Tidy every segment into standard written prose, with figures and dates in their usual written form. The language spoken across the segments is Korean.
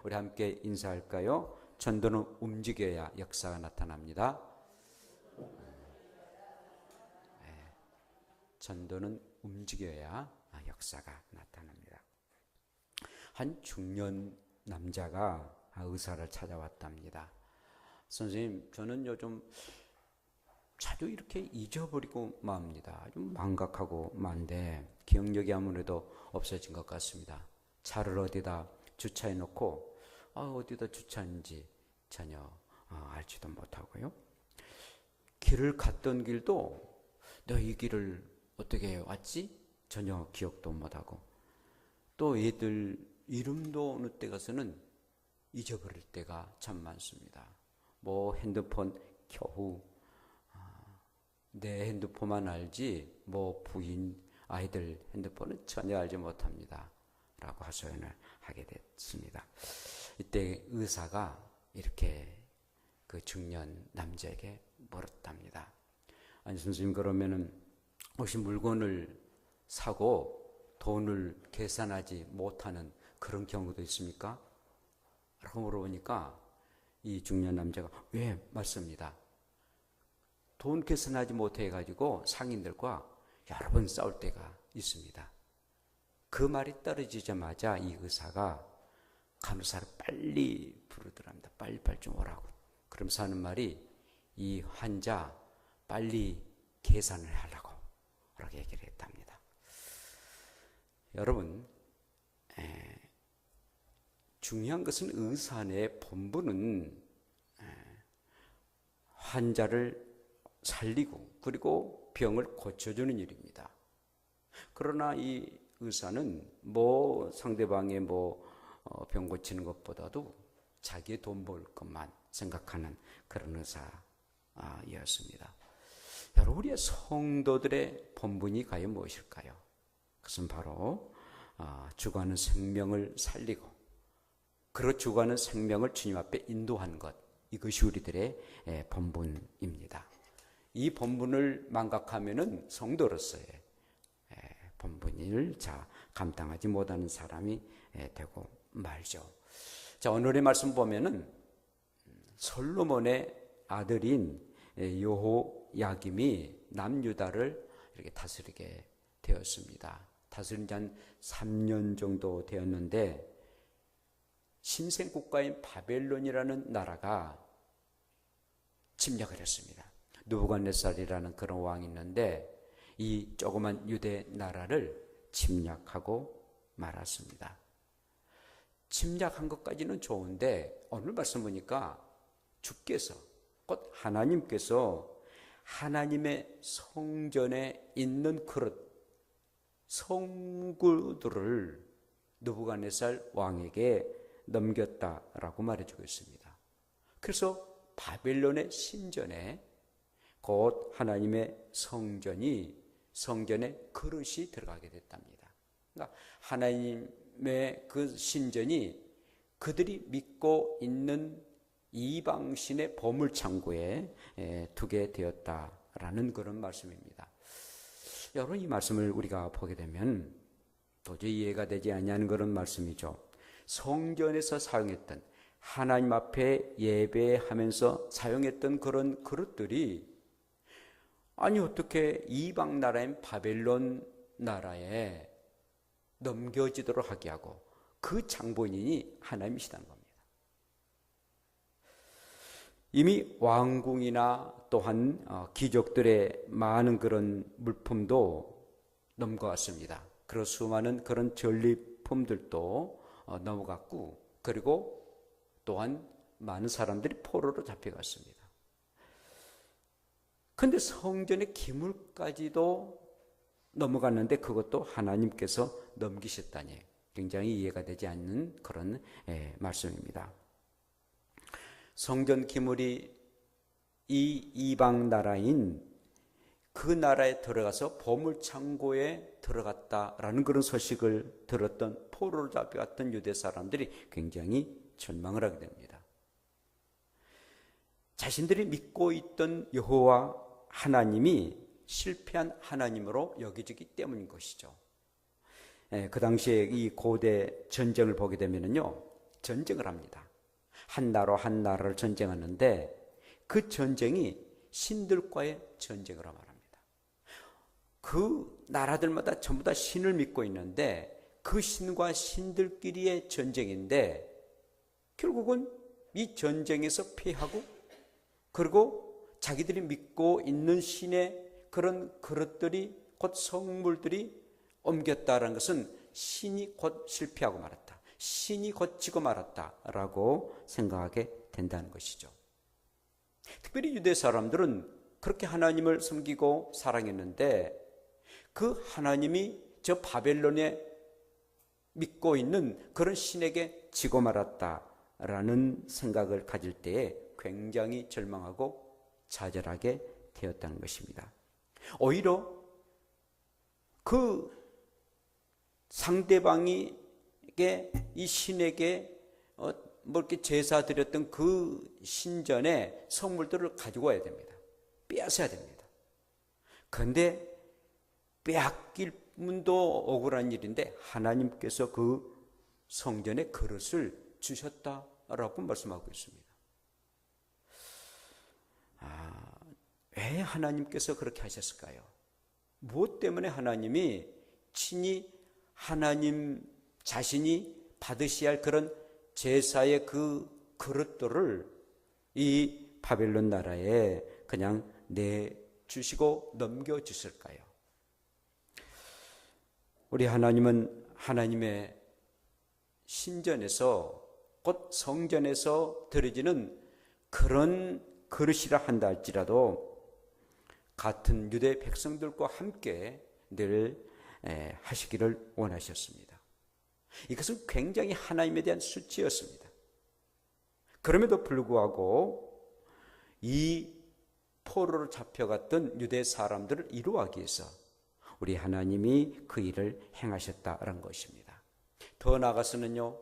우리 함께 인사할까요? 전도는 움직여야 역사가 나타납니다. 전도는 움직여야 역사가 나타납니다. 한 중년 남자가 의사를 찾아왔답니다. 선생님, 저는 요즘 자주 이렇게 잊어버리고 맙니다. 좀 망각하고 만데 기억력이 아무래도 없어진 것 같습니다. 차를 어디다 주차해 놓고 어디다 주차했는지 전혀 알지도 못하고요. 길을 갔던 길도 내가 이 길을 어떻게 왔지? 전혀 기억도 못하고, 또 애들 이름도 어느 때 가서는 잊어버릴 때가 참 많습니다. 뭐 핸드폰 겨우 내 핸드폰만 알지 뭐 부인 아이들 핸드폰은 전혀 알지 못합니다 라고 하소연을 하게 됐습니다. 이때 의사가 이렇게 그 중년 남자에게 물었답니다. 아니 선생님, 그러면은 혹시 물건을 사고 돈을 계산하지 못하는 그런 경우도 있습니까? 라고 물어보니까 이 중년 남자가 맞습니다. 돈 계산하지 못해가지고 상인들과 여러 번 싸울 때가 있습니다. 그 말이 떨어지자마자 이 의사가 간호사를 빨리 부르더랍니다. 빨리 좀 오라고. 그러면서 하는 말이, 이 환자 빨리 계산을 하라고 그렇게 얘기를 했답니다. 여러분, 중요한 것은 의사의 본분은 환자를 살리고 그리고 병을 고쳐주는 일입니다. 그러나 이 의사는 상대방의 병 고치는 것보다도 자기의 돈 벌 것만 생각하는 그런 의사였습니다. 여러분, 우리의 성도들의 본분이 과연 무엇일까요? 그것은 바로 죽어가는 생명을 살리고 그리고 죽어가는 생명을 주님 앞에 인도하는 것, 이것이 우리들의 본분입니다. 이 본분을 망각하면은 성도로서의 본분을 감당하지 못하는 사람이 되고 말죠. 자, 오늘의 말씀 보면은 솔로몬의 아들인 여호야김이 남유다를 이렇게 다스리게 되었습니다. 다스린 지 한 3년 정도 되었는데 신생 국가인 바벨론이라는 나라가 침략을 했습니다. 느부갓네살이라는 그런 왕이 있는데 이 조그만 유대 나라를 침략하고 말았습니다. 침략한 것까지는 좋은데 오늘 말씀 보니까 주께서, 곧 하나님께서 하나님의 성전에 있는 그릇, 성구들을 느부갓네살 왕에게 넘겼다라고 말해주고 있습니다. 그래서 바벨론의 신전에 곧 하나님의 성전의 그릇이 들어가게 됐답니다. 그러니까 하나님의 그 신전이 그들이 믿고 있는 이방신의 보물창고에 두게 되었다라는 그런 말씀입니다. 여러분, 이 말씀을 우리가 보게 되면 도저히 이해가 되지 않는 그런 말씀이죠. 성전에서 사용했던, 하나님 앞에 예배하면서 사용했던 그런 그릇들이 어떻게 이방 나라인 바벨론 나라에 넘겨지도록 하게 하고 그 장본인이 하나님이시다는 겁니다. 이미 왕궁이나 또한 귀족들의 많은 그런 물품도 넘어갔습니다. 그런 수많은 그런 전리품들도 넘어갔고, 그리고 또한 많은 사람들이 포로로 잡혀갔습니다. 그런데 성전의 기물까지도 넘어갔는데 그것도 하나님께서 넘기셨다니 굉장히 이해가 되지 않는 그런 말씀입니다. 성전 기물이 이 이방 나라인 그 나라에 들어가서 보물창고에 들어갔다라는 그런 소식을 들었던 포로로 잡혀갔던 유대 사람들이 굉장히 절망을 하게 됩니다. 자신들이 믿고 있던 여호와 하나님이 실패한 하나님으로 여겨지기 때문인 것이죠. 그 당시에 이 고대 전쟁을 보게 되면요, 전쟁을 합니다. 한 나라 한 나라를 전쟁하는데 그 전쟁이 신들과의 전쟁으로 말합니다. 그 나라들마다 전부 다 신을 믿고 있는데 그 신과 신들끼리의 전쟁인데 결국은 이 전쟁에서 패하고 그리고 자기들이 믿고 있는 신의 그런 그릇들이 곧 성물들이 옮겼다는 것은 신이 곧 실패하고 말았다. 신이 곧 지고 말았다라고 생각하게 된다는 것이죠. 특별히 유대 사람들은 그렇게 하나님을 섬기고 사랑했는데 그 하나님이 저 바벨론에 믿고 있는 그런 신에게 지고 말았다라는 생각을 가질 때에 굉장히 절망하고 좌절하게 되었다는 것입니다. 오히려 그 상대방에게 이 신에게 뭐 이렇게 제사 드렸던 그 신전의 성물들을 가지고 와야 됩니다. 빼앗아야 됩니다. 그런데 빼앗길 문도 억울한 일인데 하나님께서 그 성전의 그릇을 주셨다라고 말씀하고 있습니다. 왜 하나님께서 그렇게 하셨을까요? 무엇 때문에 하나님이 친히 하나님 자신이 받으셔야 할 그런 제사의 그 그릇들을 이 바벨론 나라에 그냥 내주시고 넘겨주실까요? 우리 하나님은 하나님의 신전에서 곧 성전에서 드려지는 그런 그릇이라 한다 할지라도 같은 유대 백성들과 함께 늘 하시기를 원하셨습니다. 이것은 굉장히 하나님에 대한 수치였습니다. 그럼에도 불구하고 이 포로로 잡혀갔던 유대 사람들을 이루하기 위해서 우리 하나님이 그 일을 행하셨다라는 것입니다. 더 나아가서는요,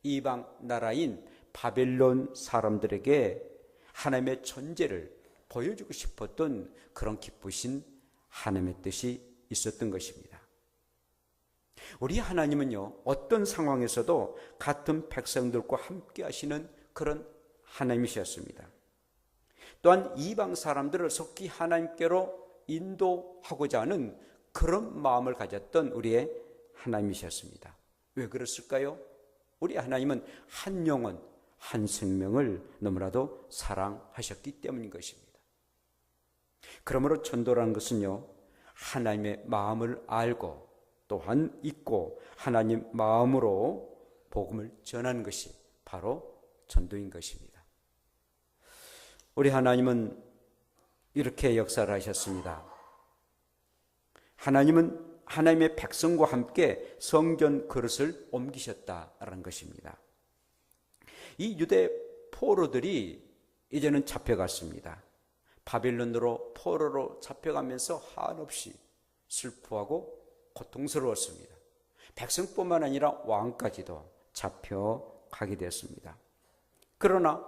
이방 나라인 바벨론 사람들에게 하나님의 존재를 보여주고 싶었던 그런 기쁘신 하나님의 뜻이 있었던 것입니다. 우리 하나님은요, 어떤 상황에서도 같은 백성들과 함께 하시는 그런 하나님이셨습니다. 또한 이방 사람들을 속히 하나님께로 인도하고자 하는 그런 마음을 가졌던 우리의 하나님이셨습니다. 왜 그랬을까요? 우리 하나님은 한 영혼, 한 생명을 너무나도 사랑하셨기 때문인 것입니다. 그러므로 전도라는 것은요, 하나님의 마음을 알고 또한 잊고 하나님 마음으로 복음을 전하는 것이 바로 전도인 것입니다. 우리 하나님은 이렇게 역사를 하셨습니다. 하나님은 하나님의 백성과 함께 성전 그릇을 옮기셨다라는 것입니다. 이 유대 포로들이 이제는 잡혀갔습니다. 바빌론으로 포로로 잡혀가면서 한없이 슬퍼하고 고통스러웠습니다. 백성뿐만 아니라 왕까지도 잡혀가게 되었습니다. 그러나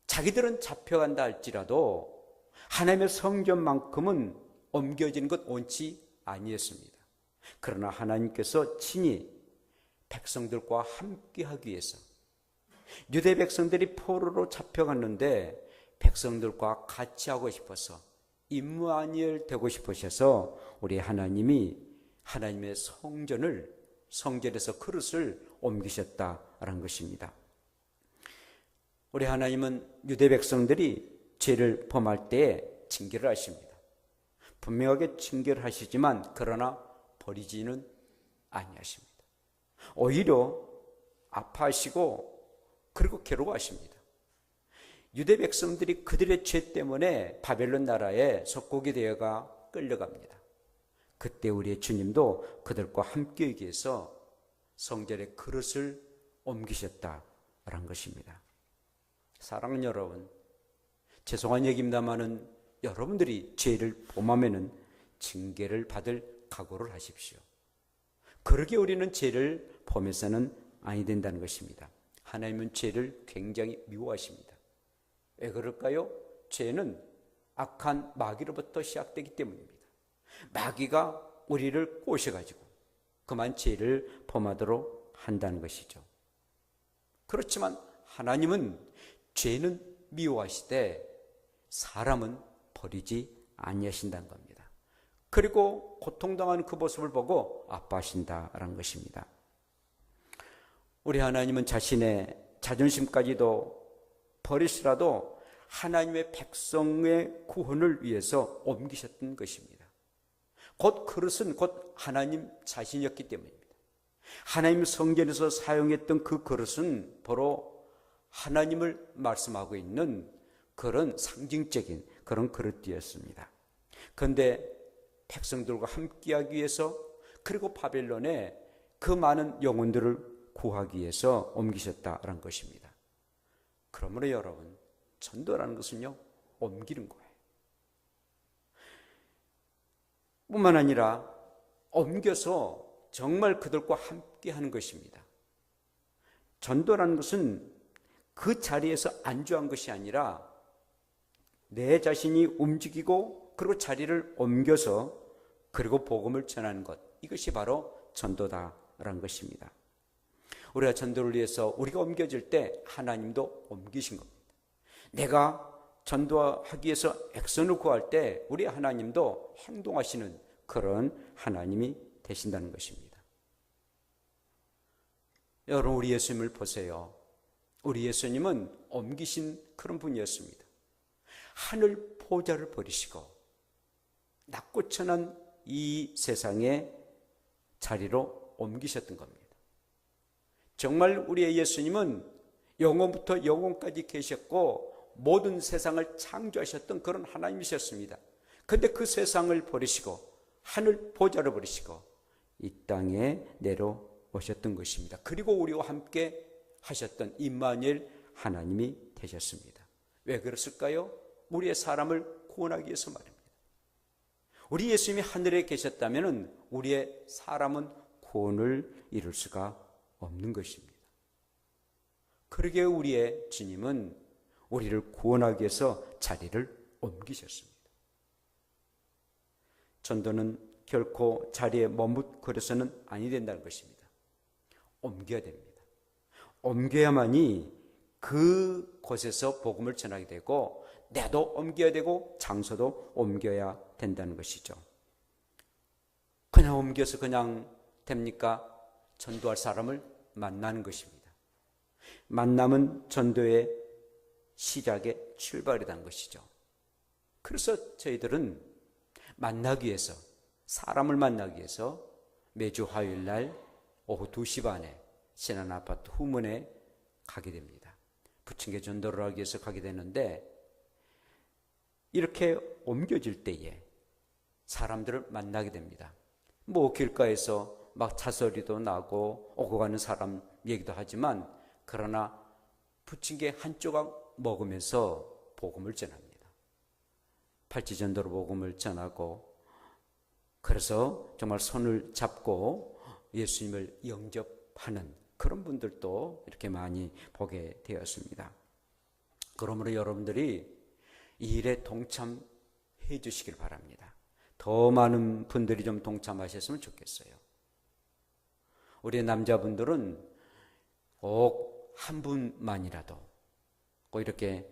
자기들은 잡혀간다 할지라도 하나님의 성전만큼은 옮겨지는 것 원치 아니었습니다. 그러나 하나님께서 친히 백성들과 함께하기 위해서 유대 백성들이 포로로 잡혀갔는데 백성들과 같이 하고 싶어서 임마누엘 되고 싶으셔서 우리 하나님이 하나님의 성전에서 그릇을 옮기셨다라는 것입니다. 우리 하나님은 유대 백성들이 죄를 범할 때에 징계를 하십니다. 분명하게 징계를 하시지만 그러나 버리지는 아니하십니다. 오히려 아파하시고 그리고 괴로워하십니다. 유대 백성들이 그들의 죄 때문에 바벨론 나라에 속국이 되어가 끌려갑니다. 그때 우리의 주님도 그들과 함께하기 위해서 성전의 그릇을 옮기셨다라는 것입니다. 사랑하는 여러분, 죄송한 얘기입니다마는 여러분들이 죄를 범하면은 징계를 받을 각오를 하십시오. 그러게 우리는 죄를 범해서는 아니 된다는 것입니다. 하나님은 죄를 굉장히 미워하십니다. 왜 그럴까요? 죄는 악한 마귀로부터 시작되기 때문입니다. 마귀가 우리를 꼬셔가지고 그만 죄를 범하도록 한다는 것이죠. 그렇지만 하나님은 죄는 미워하시되 사람은 버리지 아니하신다는 겁니다. 그리고 고통당하는 그 모습을 보고 아파하신다라는 것입니다. 우리 하나님은 자신의 자존심까지도 버리시라도 하나님의 백성의 구원을 위해서 옮기셨던 것입니다. 곧 그릇은 곧 하나님 자신이었기 때문입니다. 하나님 성전에서 사용했던 그 그릇은 바로 하나님을 말씀하고 있는 그런 상징적인 그런 그릇이었습니다. 그런데 백성들과 함께하기 위해서 그리고 바벨론에 그 많은 영혼들을 구하기 위해서 옮기셨다라는 것입니다. 그러므로 여러분, 전도라는 것은요, 옮기는 거예요. 뿐만 아니라 옮겨서 정말 그들과 함께 하는 것입니다. 전도라는 것은 그 자리에서 안주한 것이 아니라 내 자신이 움직이고 그리고 자리를 옮겨서 그리고 복음을 전하는 것, 이것이 바로 전도다라는 것입니다. 우리가 전도를 위해서 우리가 옮겨질 때 하나님도 옮기신 겁니다. 내가 전도하기 위해서 액션을 구할 때 우리 하나님도 행동하시는 그런 하나님이 되신다는 것입니다. 여러분, 우리 예수님을 보세요. 우리 예수님은 옮기신 그런 분이었습니다. 하늘 보좌를 버리시고 낮고 천한 이 세상의 자리로 옮기셨던 겁니다. 정말 우리의 예수님은 영원부터 영원까지 계셨고 모든 세상을 창조하셨던 그런 하나님이셨습니다. 그런데 그 세상을 버리시고 하늘 보좌를 버리시고 이 땅에 내려오셨던 것입니다. 그리고 우리와 함께 하셨던 임마누엘 하나님이 되셨습니다. 왜 그랬을까요? 우리의 사람을 구원하기 위해서 말입니다. 우리 예수님이 하늘에 계셨다면 우리의 사람은 구원을 이룰 수가 없는 것입니다. 그러기에 우리의 주님은 우리를 구원하기 위해서 자리를 옮기셨습니다. 전도는 결코 자리에 머뭇거려서는 아니 된다는 것입니다. 옮겨야 됩니다. 옮겨야만이 그곳에서 복음을 전하게 되고 내도 옮겨야 되고 장소도 옮겨야 된다는 것이죠. 그냥 옮겨서 그냥 됩니까? 전도할 사람을 만나는 것입니다. 만남은 전도의 시작의 출발이라는 것이죠. 그래서 저희들은 만나기 위해서, 사람을 만나기 위해서 매주 화요일날 오후 2시 반에 신한아파트 후문에 가게 됩니다. 부침개 전도를 하기 위해서 가게 되는데 이렇게 옮겨질 때에 사람들을 만나게 됩니다. 뭐 길가에서 막 차소리도 나고 오고 가는 사람 얘기도 하지만 그러나 부침개 한 조각 먹으면서 복음을 전합니다. 팔찌전도로 복음을 전하고 그래서 정말 손을 잡고 예수님을 영접하는 그런 분들도 이렇게 많이 보게 되었습니다. 그러므로 여러분들이 이 일에 동참해 주시길 바랍니다. 더 많은 분들이 좀 동참하셨으면 좋겠어요. 우리 남자분들은 꼭 한 분만이라도 꼭 이렇게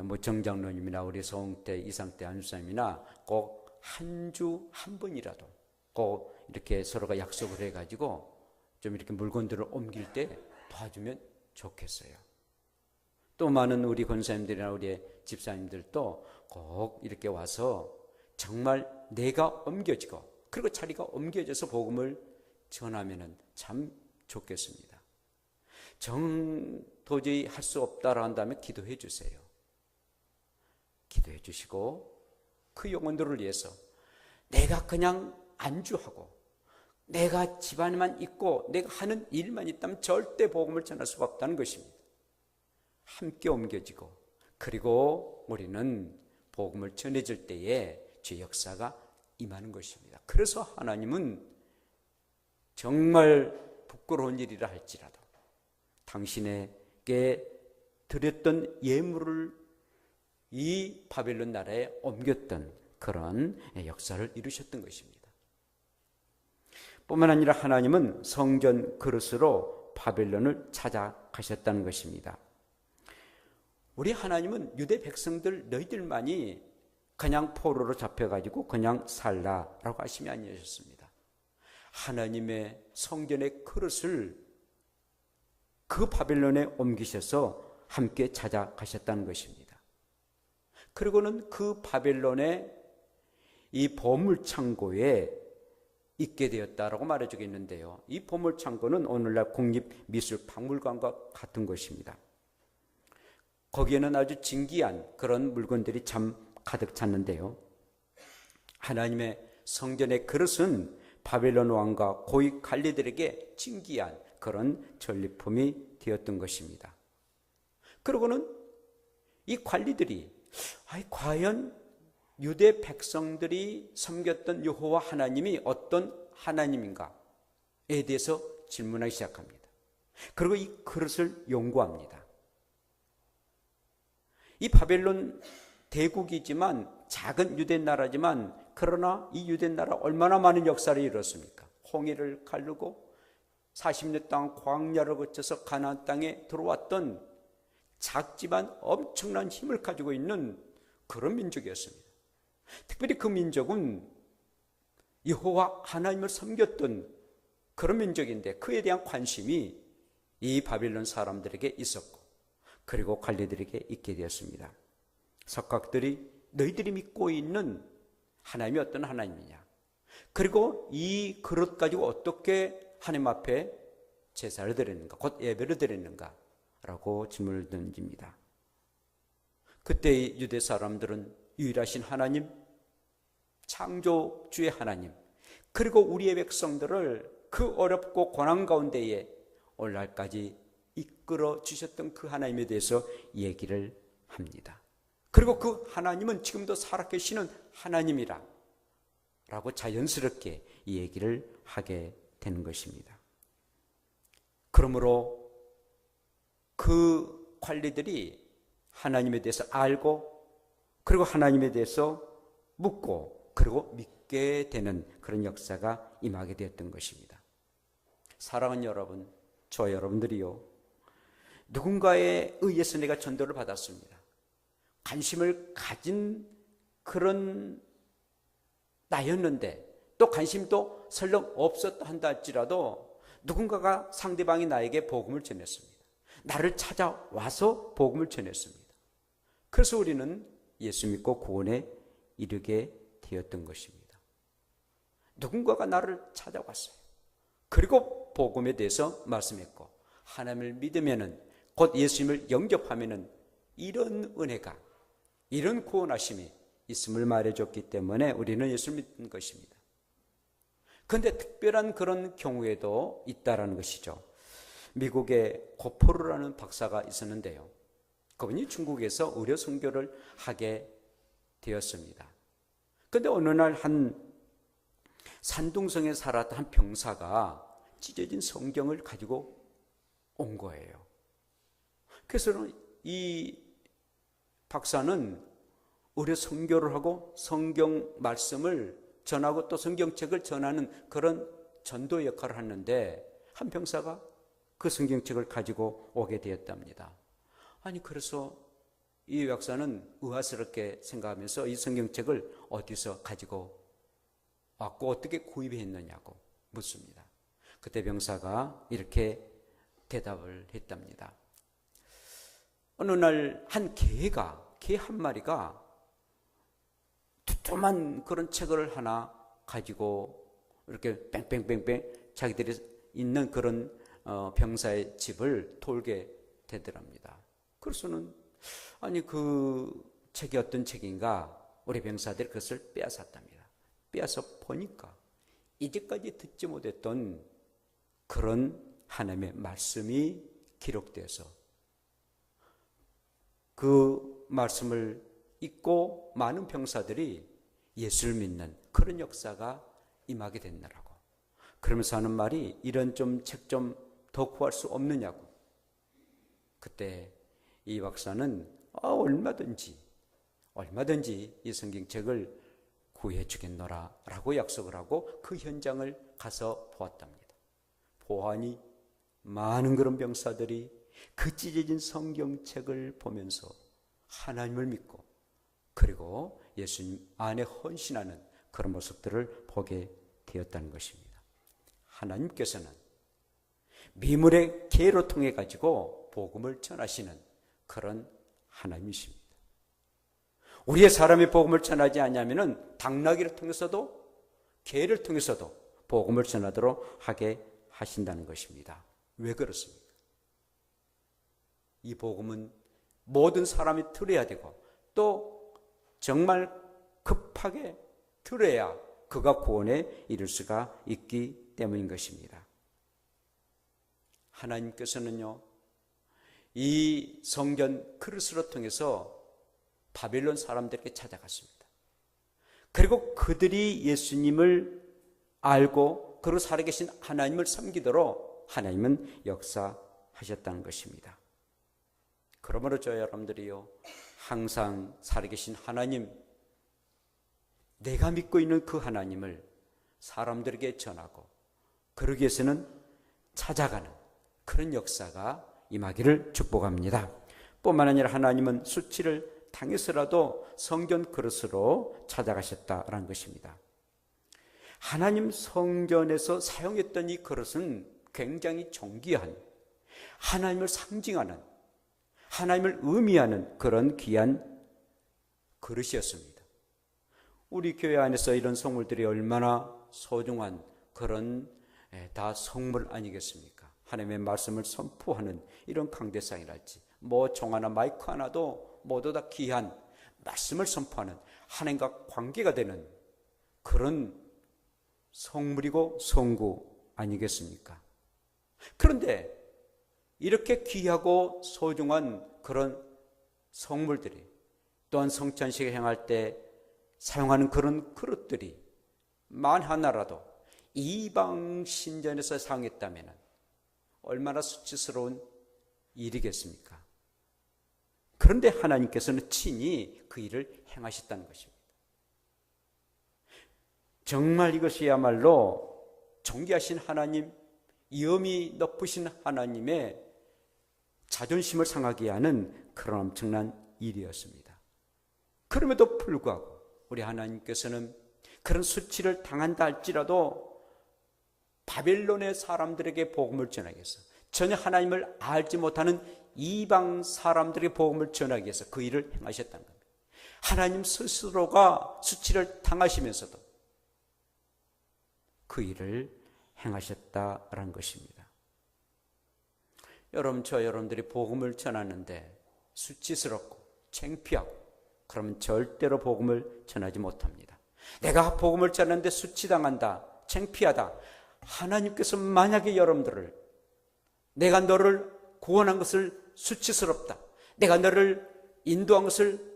뭐 정장로님이나 우리 성태, 이상태, 안수사님이나 꼭 한 주 한 분이라도 꼭 이렇게 서로가 약속을 해가지고 좀 이렇게 물건들을 옮길 때 도와주면 좋겠어요. 또 많은 우리 권사님들이나 우리 집사님들도 꼭 이렇게 와서 정말 내가 옮겨지고 그리고 자리가 옮겨져서 복음을 전하면 참 좋겠습니다. 도저히 할 수 없다라 한다면 기도해 주세요. 기도해 주시고 그 영혼들을 위해서 내가 그냥 안주하고 내가 집안에만 있고 내가 하는 일만 있다면 절대 복음을 전할 수가 없다는 것입니다. 함께 옮겨지고 그리고 우리는 복음을 전해질 때에 주의 역사가 임하는 것입니다. 그래서 하나님은 정말 부끄러운 일이라 할지라도 당신에게 드렸던 예물을 이 바벨론 나라에 옮겼던 그런 역사를 이루셨던 것입니다. 뿐만 아니라 하나님은 성전 그릇으로 바벨론을 찾아가셨습니다. 가셨다는 것입니다. 우리 하나님은 유대 백성들 너희들만이 그냥 포로로 잡혀가지고 그냥 살라라고 하심이 아니셨습니다. 하나님의 성전의 그릇을 그 바벨론에 옮기셔서 함께 찾아가셨다는 것입니다. 그리고는 그 바벨론의 이 보물창고에 있게 되었다라고 말해주고 있는데요. 이 보물창고는 오늘날 국립미술박물관과 같은 것입니다. 거기에는 아주 진귀한 그런 물건들이 참 가득 찼는데요. 하나님의 성전의 그릇은 바벨론 왕과 고위 관리들에게 진귀한 그런 전리품이 되었던 것입니다. 그리고는 이 관리들이 과연 유대 백성들이 섬겼던 여호와 하나님이 어떤 하나님인가에 대해서 질문하기 시작합니다. 그리고 이 그릇을 연구합니다. 이 바벨론 대국이지만 작은 유대 나라지만 그러나 이 유대 나라 얼마나 많은 역사를 이뤘습니까? 홍해를 가르고 40년 동안 광야를 거쳐서 가나안 땅에 들어왔던 작지만 엄청난 힘을 가지고 있는 그런 민족이었습니다. 특별히 그 민족은 여호와 하나님을 섬겼던 그런 민족인데 그에 대한 관심이 이 바빌론 사람들에게 있었고 그리고 관리들에게 있게 되었습니다. 석각들이 너희들이 믿고 있는 하나님이 어떤 하나님이냐, 그리고 이 그릇 가지고 어떻게 하나님 앞에 제사를 드렸는가, 곧 예배를 드렸는가 라고 질문을 던집니다. 그때 유대 사람들은 유일하신 하나님, 창조주의 하나님, 그리고 우리의 백성들을 그 어렵고 고난 가운데에 오늘날까지 이끌어 주셨던 그 하나님에 대해서 얘기를 합니다. 그리고 그 하나님은 지금도 살아계시는 하나님이라 라고 자연스럽게 이 얘기를 하게 되는 것입니다. 그러므로 그 관리들이 하나님에 대해서 알고 그리고 하나님에 대해서 묻고 그리고 믿게 되는 그런 역사가 임하게 되었던 것입니다. 사랑하는 여러분, 저 여러분들이요, 누군가에 의해서 내가 전도를 받았습니다. 관심을 가진 그런 나였는데 또 관심도 설령 없었다 한다 할지라도 누군가가 상대방이 나에게 복음을 전했습니다. 나를 찾아와서 복음을 전했습니다. 그래서 우리는 예수 믿고 구원에 이르게 되었던 것입니다. 누군가가 나를 찾아왔어요. 그리고 복음에 대해서 말씀했고 하나님을 믿으면은 곧 예수님을 영접하면은 이런 은혜가, 이런 구원하심이 있음을 말해줬기 때문에 우리는 예수를 믿는 것입니다. 그런데 특별한 그런 경우에도 있다라는 것이죠. 미국에 고포르라는 박사가 있었는데요. 그분이 중국에서 의료 선교를 하게 되었습니다. 그런데 어느 날 한 산둥성에 살았던 한 병사가 찢어진 성경을 가지고 온 거예요. 그래서 이 박사는 의료 선교를 하고 성경 말씀을 전하고 또 성경책을 전하는 그런 전도 역할을 하는데 한 병사가 그 성경책을 가지고 오게 되었답니다. 아니 그래서 이 박사는 의아스럽게 생각하면서 이 성경책을 어디서 가지고 왔고 어떻게 구입했느냐고 묻습니다. 그때 병사가 이렇게 대답을 했답니다. 어느 날 한 개 한 마리가 두툼한 그런 책을 하나 가지고 이렇게 뺑뺑뺑뺑 자기들이 있는 그런 병사의 집을 돌게 되더랍니다. 그래서는 아니 그 책이 어떤 책인가 우리 병사들이 그것을 빼앗았답니다. 빼앗아 보니까 이제까지 듣지 못했던 그런 하나님의 말씀이 기록돼서 그 말씀을 읽고 많은 병사들이 예수를 믿는 그런 역사가 임하게 됐나라고. 그러면서 하는 말이 이런 좀 책 좀 더 구할 수 없느냐고. 그때 이 박사는 얼마든지 이 성경책을 구해 주겠노라 라고 약속을 하고 그 현장을 가서 보았답니다. 보아하니 많은 그런 병사들이 그 찢어진 성경책을 보면서 하나님을 믿고 그리고 예수님 안에 헌신하는 그런 모습들을 보게 되었다는 것입니다. 하나님께서는 미물의 계로 통해 가지고 복음을 전하시는 그런 하나님이십니다. 우리의 사람이 복음을 전하지 않으면 당나귀를 통해서도 개를 통해서도 복음을 전하도록 하게 하신다는 것입니다. 왜 그렇습니까? 이 복음은 모든 사람이 들어야 되고 또 정말 급하게 들어야 그가 구원에 이를 수가 있기 때문인 것입니다. 하나님께서는요, 이 성전 크루스를 통해서 바벨론 사람들에게 찾아갔습니다. 그리고 그들이 예수님을 알고 그리고 살아계신 하나님을 섬기도록 하나님은 역사하셨다는 것입니다. 그러므로 저 여러분들이요, 항상 살아계신 하나님, 내가 믿고 있는 그 하나님을 사람들에게 전하고 그러기 위해서는 찾아가는 그런 역사가 임하기를 축복합니다. 뿐만 아니라 하나님은 수치를 당해서라도 성전 그릇으로 찾아가셨다라는 것입니다. 하나님 성전에서 사용했던 이 그릇은 굉장히 존귀한, 하나님을 상징하는, 하나님을 의미하는 그런 귀한 그릇이었습니다. 우리 교회 안에서 이런 성물들이 얼마나 소중한 그런 다 성물 아니겠습니까? 하나님의 말씀을 선포하는 이런 강대상이랄지 종 하나 마이크 하나도 모두 다 귀한 말씀을 선포하는 하나님과 관계가 되는 그런 성물이고 성구 아니겠습니까? 그런데 이렇게 귀하고 소중한 그런 성물들이 또한 성찬식을 행할 때 사용하는 그런 그릇들이 만 하나라도 이방 신전에서 사용했다면 얼마나 수치스러운 일이겠습니까? 그런데 하나님께서는 친히 그 일을 행하셨다는 것입니다. 정말 이것이야말로 존귀하신 하나님, 위엄이 높으신 하나님의 자존심을 상하게 하는 그런 엄청난 일이었습니다. 그럼에도 불구하고 우리 하나님께서는 그런 수치를 당한다 할지라도 바벨론의 사람들에게 복음을 전하기 위해서, 전혀 하나님을 알지 못하는 이방 사람들에게 복음을 전하기 위해서 그 일을 행하셨다는 겁니다. 하나님 스스로가 수치를 당하시면서도 그 일을 행하셨다라는 것입니다. 여러분, 저 여러분들이 복음을 전하는데 수치스럽고 창피하고 그러면 절대로 복음을 전하지 못합니다. 내가 복음을 전하는데 수치당한다, 창피하다. 하나님께서 만약에 여러분들을, 내가 너를 구원한 것을 수치스럽다, 내가 너를 인도한 것을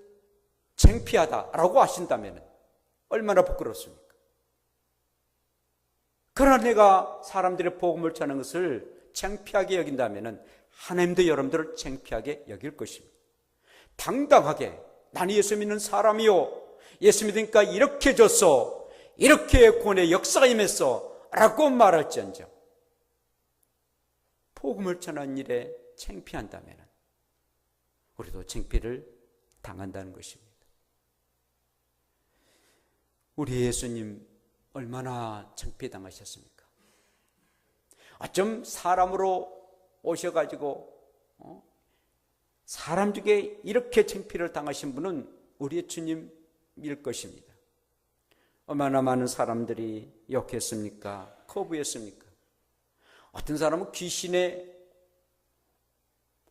창피하다라고 하신다면 얼마나 부끄럽습니까? 그러나 내가 사람들의 복음을 전하는 것을 창피하게 여긴다면 하나님도 여러분들을 창피하게 여길 것입니다. 당당하게 나는 예수 믿는 사람이요, 예수 믿으니까 이렇게 줬어, 이렇게 구원의 역사가 임했어 라고 말할지언정 복음을 전하는 일에 창피한다면 우리도 창피를 당한다는 것입니다. 우리 예수님 얼마나 창피당하셨습니까? 어쩜 사람으로 오셔가지고 사람 중에 이렇게 창피를 당하신 분은 우리의 주님일 것입니다. 얼마나 많은 사람들이 욕했습니까? 거부했습니까? 어떤 사람은 귀신의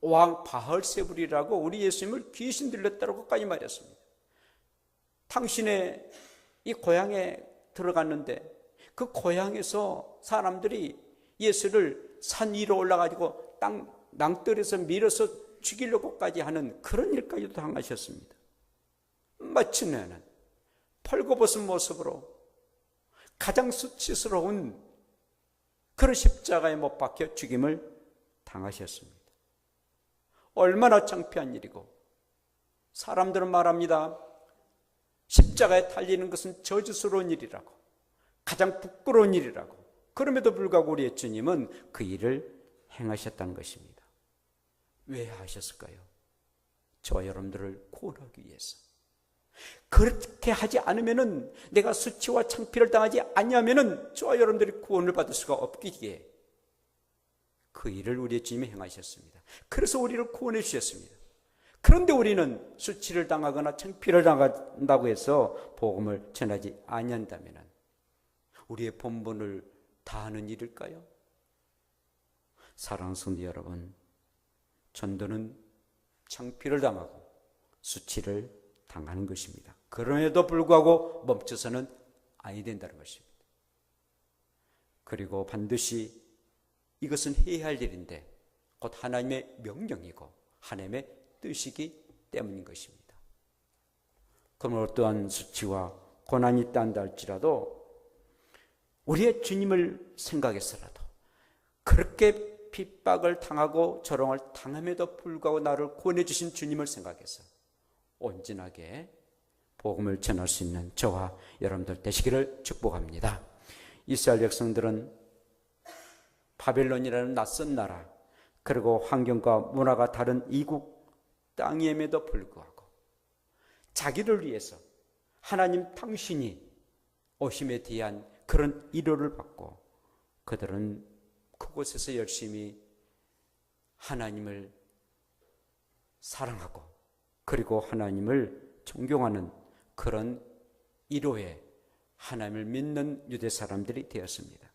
왕 바알세불이라고 우리 예수님을 귀신 들렸다고까지 말했습니다. 당신의 이 고향에 들어갔는데 그 고향에서 사람들이 예수를 산 위로 올라가지고 낭떠러에서 밀어서 죽이려고까지 하는 그런 일까지도 당하셨습니다. 마침내는 펄거벗은 모습으로 가장 수치스러운 그런 십자가에 못 박혀 죽임을 당하셨습니다. 얼마나 창피한 일이고, 사람들은 말합니다. 십자가에 달리는 것은 저주스러운 일이라고, 가장 부끄러운 일이라고. 그럼에도 불구하고 우리의 주님은 그 일을 행하셨다는 것입니다. 왜 하셨을까요? 저와 여러분들을 구원하기 위해서. 그렇게 하지 않으면은, 내가 수치와 창피를 당하지 않으면은 저와 여러분들이 구원을 받을 수가 없기에 그 일을 우리의 주님이 행하셨습니다. 그래서 우리를 구원해 주셨습니다. 그런데 우리는 수치를 당하거나 창피를 당한다고 해서 복음을 전하지 아니한다면 우리의 본분을 다하는 일일까요? 사랑하는 성도 여러분, 전도는 창피를 당하고 수치를 당하는 것입니다. 그럼에도 불구하고 멈춰서는 아니 된다는 것입니다. 그리고 반드시 이것은 해야 할 일인데 곧 하나님의 명령이고 하나님의 뜻이기 때문인 것입니다. 그러면 어떠한 수치와 고난이 있다 할지라도 우리의 주님을 생각해서라도, 그렇게 핍박을 당하고 조롱을 당함에도 불구하고 나를 구원해 주신 주님을 생각해서 온전하게 복음을 전할 수 있는 저와 여러분들 되시기를 축복합니다. 이스라엘 백성들은 바벨론이라는 낯선 나라, 그리고 환경과 문화가 다른 이국 땅임에도 불구하고 자기를 위해서 하나님 당신이 오심에 대한 그런 위로를 받고 그들은 그곳에서 열심히 하나님을 사랑하고 그리고 하나님을 존경하는 그런 위로에 하나님을 믿는 유대 사람들이 되었습니다.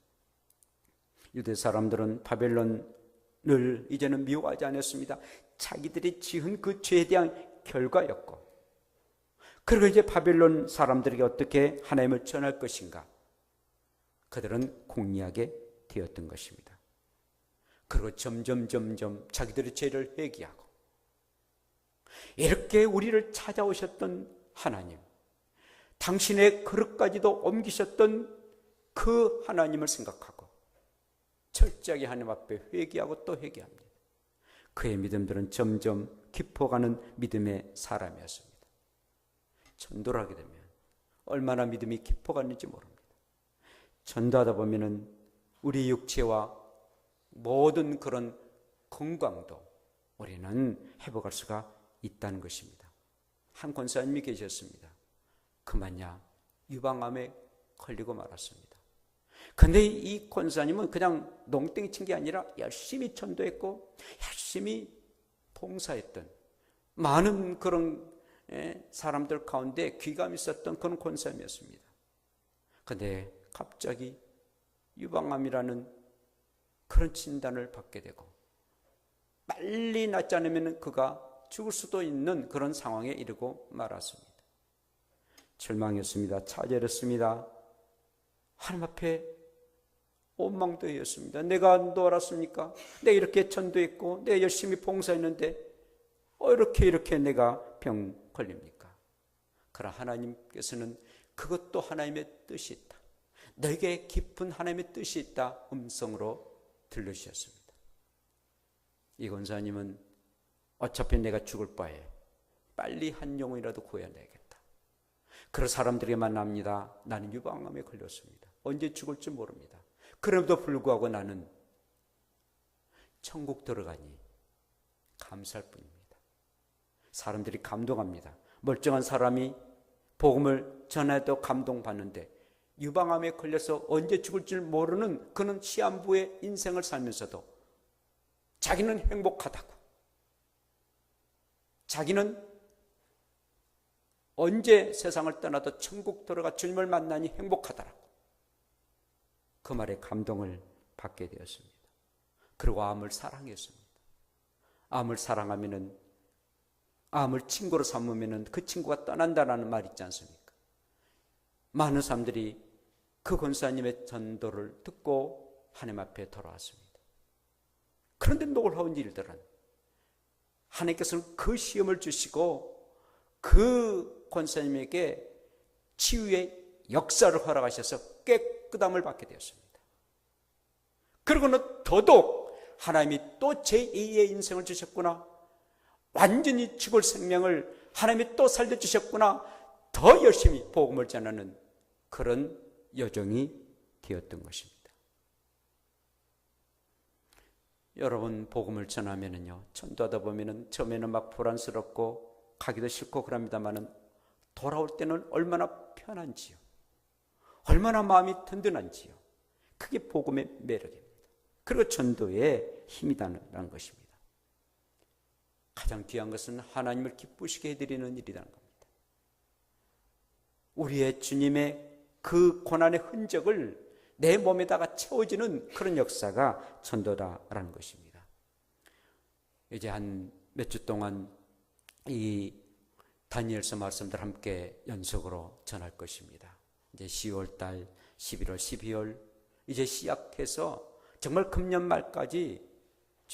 유대 사람들은 바벨론을 이제는 미워하지 않았습니다. 자기들이 지은 그 죄에 대한 결과였고, 그리고 이제 바벨론 사람들에게 어떻게 하나님을 전할 것인가, 그들은 공리하게 되었던 것입니다. 그리고 점점 자기들의 죄를 회개하고, 이렇게 우리를 찾아오셨던 하나님, 당신의 그릇까지도 옮기셨던 그 하나님을 생각하고 철저하게 하나님 앞에 회개하고 또 회개합니다. 그의 믿음들은 점점 깊어가는 믿음의 사람이었습니다. 전도를 하게 되면 얼마나 믿음이 깊어갔는지 모릅니다. 전도하다 보면은 우리 육체와 모든 그런 건강도 우리는 회복할 수가 있다는 것입니다. 한 권사님이 계셨습니다. 그만야 유방암에 걸리고 말았습니다. 근데 이 권사님은 그냥 농땡이 친 게 아니라 열심히 전도했고 열심히 봉사했던 많은 그런 사람들 가운데 귀감이 있었던 그런 권사님이었습니다. 근데 갑자기 유방암이라는 그런 진단을 받게 되고 빨리 낫지 않으면 그가 죽을 수도 있는 그런 상황에 이르고 말았습니다. 절망했습니다. 좌절했습니다. 하나님 앞에 원망되었습니다. 내가 놀았습니까? 내가 이렇게 전도했고 내가 열심히 봉사했는데 이렇게 내가 병 걸립니까? 그러나 하나님께서는 그것도 하나님의 뜻이 있다, 너에게 깊은 하나님의 뜻이 있다 음성으로 들려주셨습니다. 이 권사님은 어차피 내가 죽을 바에 빨리 한 영혼이라도 구해내야겠다. 그래서 사람들에게 만납니다. 나는 유방암에 걸렸습니다. 언제 죽을지 모릅니다. 그럼에도 불구하고 나는 천국 들어가니 감사할 뿐입니다. 사람들이 감동합니다. 멀쩡한 사람이 복음을 전해도 감동받는데 유방암에 걸려서 언제 죽을지 모르는 그는 시한부의 인생을 살면서도 자기는 행복하다고, 자기는 언제 세상을 떠나도 천국 들어가 주님을 만나니 행복하다라고 그 말에 감동을 받게 되었습니다. 그리고 암을 사랑했습니다. 암을 사랑하면은, 암을 친구로 삼으면은 그 친구가 떠난다라는 말 있지 않습니까? 많은 사람들이 그 권사님의 전도를 듣고 하나님 앞에 돌아왔습니다. 그런데 놀라운 일들은 하나님께서는 그 시험을 주시고 그 권사님에게 치유의 역사를 허락하셔서 깨끗함을 받게 되었습니다. 그리고는 더더욱 하나님이 또 제2의 인생을 주셨구나, 완전히 죽을 생명을 하나님이 또 살려주셨구나, 더 열심히 복음을 전하는 그런 여정이 되었던 것입니다. 여러분 복음을 전하면은요, 전도하다 보면은 처음에는 막 불안스럽고 가기도 싫고 그럽니다만은 돌아올 때는 얼마나 편한지요, 얼마나 마음이 든든한지요. 그게 복음의 매력입니다. 그리고 전도의 힘이라는 것입니다. 가장 귀한 것은 하나님을 기쁘시게 해드리는 일이라는 겁니다. 우리의 주님의 그 고난의 흔적을 내 몸에다가 채워지는 그런 역사가 전도다라는 것입니다. 이제 한 몇 주 동안 이 다니엘서 말씀들 함께 연속으로 전할 것입니다. 이제 10월달, 11월, 12월 이제 시작해서 정말 금년 말까지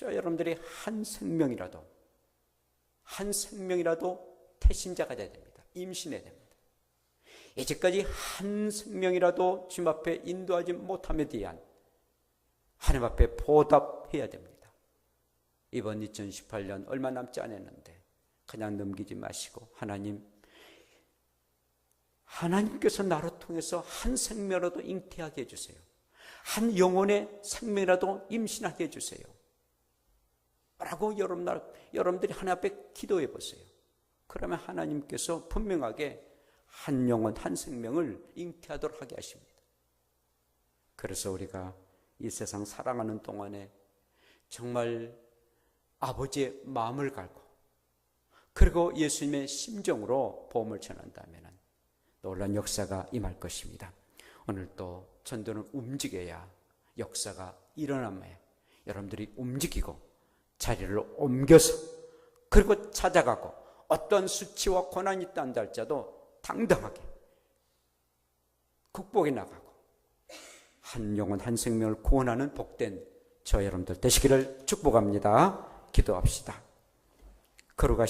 여러분들이 한 생명이라도 태신자가 돼야 됩니다. 임신해야 됩니다. 이제까지 한 생명이라도 주님 앞에 인도하지 못함에 대한 하나님 앞에 보답해야 됩니다. 이번 2018년 얼마 남지 않았는데 그냥 넘기지 마시고 하나님께서 나를 통해서 한 생명이라도 잉태하게 해주세요. 한 영혼의 생명이라도 임신하게 해주세요 라고 여러분들이 하나님 앞에 기도해 보세요. 그러면 하나님께서 분명하게 한 영혼, 한 생명을 잉태하도록 하게 하십니다. 그래서 우리가 이 세상 살아가는 동안에 정말 아버지의 마음을 갈고 그리고 예수님의 심정으로 복음을 전한다면 놀라운 역사가 임할 것입니다. 오늘 또 전도는 움직여야 역사가 일어나며 여러분들이 움직이고 자리를 옮겨서 그리고 찾아가고 어떤 수치와 고난이 있다 할지라도 당당하게 극복해 나가고 한 영혼 한 생명을 구원하는 복된 저 여러분들 되시기를 축복합니다. 기도합시다. 걸어가시